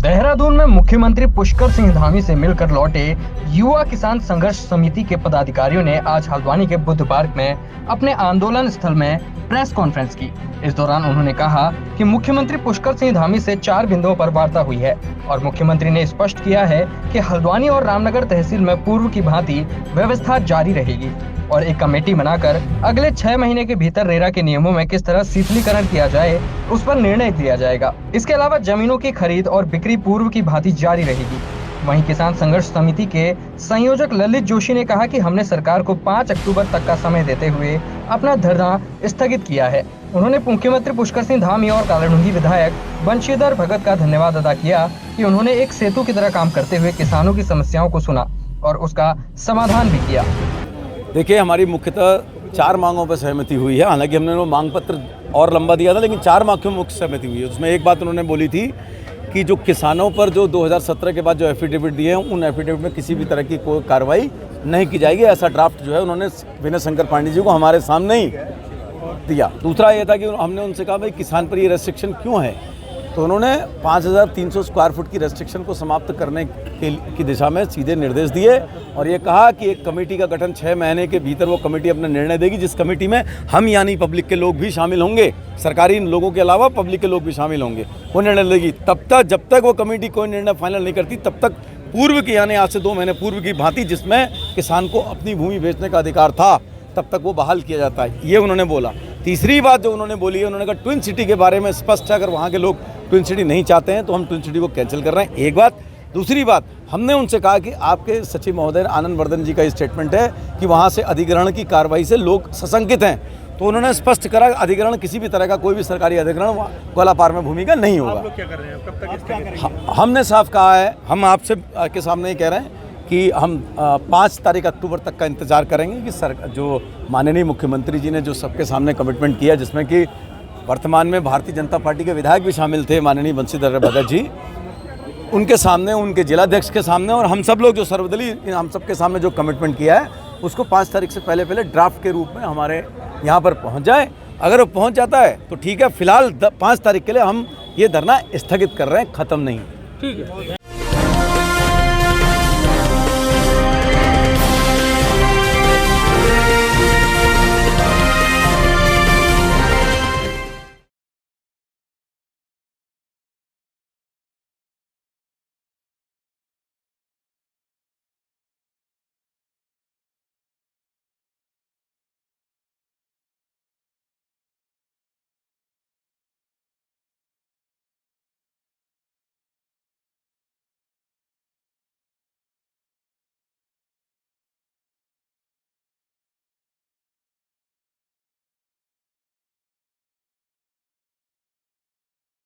देहरादून में मुख्यमंत्री पुष्कर सिंह धामी से मिलकर लौटे युवा किसान संघर्ष समिति के पदाधिकारियों ने आज हल्द्वानी के बुद्ध पार्क में अपने आंदोलन स्थल में प्रेस कॉन्फ्रेंस की। इस दौरान उन्होंने कहा कि मुख्यमंत्री पुष्कर सिंह धामी से 4 बिंदुओं पर वार्ता हुई है और मुख्यमंत्री ने स्पष्ट किया है कि हल्द्वानी और रामनगर तहसील में पूर्व की भांति व्यवस्था जारी रहेगी और एक कमेटी बनाकर अगले 6 महीने के भीतर रेरा के नियमों में किस तरह शिथिलीकरण किया जाए उस पर निर्णय लिया जाएगा। इसके अलावा जमीनों की खरीद और बिक्री पूर्व की भांति जारी रहेगी। वहीं किसान संघर्ष समिति के संयोजक ललित जोशी ने कहा कि हमने सरकार को 5 अक्टूबर तक का समय देते हुए अपना धरना स्थगित किया है। उन्होंने मुख्यमंत्री पुष्कर सिंह धामी और कालाढूंगी विधायक बंशीधर भगत का धन्यवाद अदा किया कि उन्होंने एक सेतु की तरह काम करते हुए किसानों की समस्याओं को सुना और उसका समाधान भी किया। देखिए, हमारी मुख्यतः 4 मांगों पर सहमति हुई है। हालांकि हमने वो मांग पत्र और लंबा दिया था, लेकिन 4 मांगों में मुख्य सहमति हुई है। उसमें एक बात उन्होंने बोली थी कि जो किसानों पर जो 2017 के बाद जो एफिडेविट दिए हैं, उन एफिडेविट में किसी भी तरह की कोई कार्रवाई नहीं की जाएगी। ऐसा ड्राफ्ट जो है उन्होंने विनय शंकर पांडे जी को हमारे सामने ही दिया। दूसरा ये था कि हमने उनसे कहा भाई किसान पर ये रेस्ट्रिक्शन क्यों है, तो उन्होंने 5300 स्क्वायर फुट की रेस्ट्रिक्शन को समाप्त करने की दिशा में सीधे निर्देश दिए और ये कहा कि एक कमेटी का गठन 6 महीने के भीतर वो कमेटी अपना निर्णय देगी, जिस कमेटी में हम यानी पब्लिक के लोग भी शामिल होंगे, सरकारी लोगों के अलावा पब्लिक के लोग भी शामिल होंगे। वो निर्णय लेगी। तब तक जब तक वो कमेटी कोई निर्णय फाइनल नहीं करती, तब तक पूर्व की यानी आज से 2 महीने पूर्व की भांति जिसमें किसान को अपनी भूमि बेचने का अधिकार था, तब तक वो बहाल किया जाता है। ये उन्होंने बोला। तीसरी बात जो उन्होंने बोली है, उन्होंने कहा ट्विन सिटी के बारे में स्पष्ट है, अगर वहाँ के लोग ट्विन सिटी नहीं चाहते हैं तो हम ट्विन सिटी को कैंसिल कर रहे हैं। एक बात। दूसरी बात, हमने उनसे कहा कि आपके सचिव महोदय आनंद वर्धन जी का स्टेटमेंट है कि वहाँ से अधिग्रहण की कार्रवाई से लोग सशंकित हैं, तो उन्होंने स्पष्ट करा अधिग्रहण किसी भी तरह का कोई भी सरकारी अधिग्रहण ग्वालापार में भूमि का नहीं होगा। आप लोग क्या कर रहे हैं? कब तक हमने साफ कहा है, हम आपसे के सामने ही कह रहे हैं कि हम 5 तारीख अक्टूबर तक का इंतजार करेंगे कि जो माननीय मुख्यमंत्री जी ने जो सबके सामने कमिटमेंट किया, जिसमें कि वर्तमान में भारतीय जनता पार्टी के विधायक भी शामिल थे, माननीय बंशीधर भगत जी, उनके सामने, उनके जिलाध्यक्ष के सामने और हम सब लोग जो सर्वदलीय हम सब के सामने जो कमिटमेंट किया है, उसको 5 तारीख से पहले ड्राफ्ट के रूप में हमारे यहाँ पर पहुँच जाए। अगर वो पहुँच जाता है तो ठीक है, फिलहाल 5 तारीख के लिए हम ये धरना स्थगित कर रहे हैं, ख़त्म नहीं। ठीक है।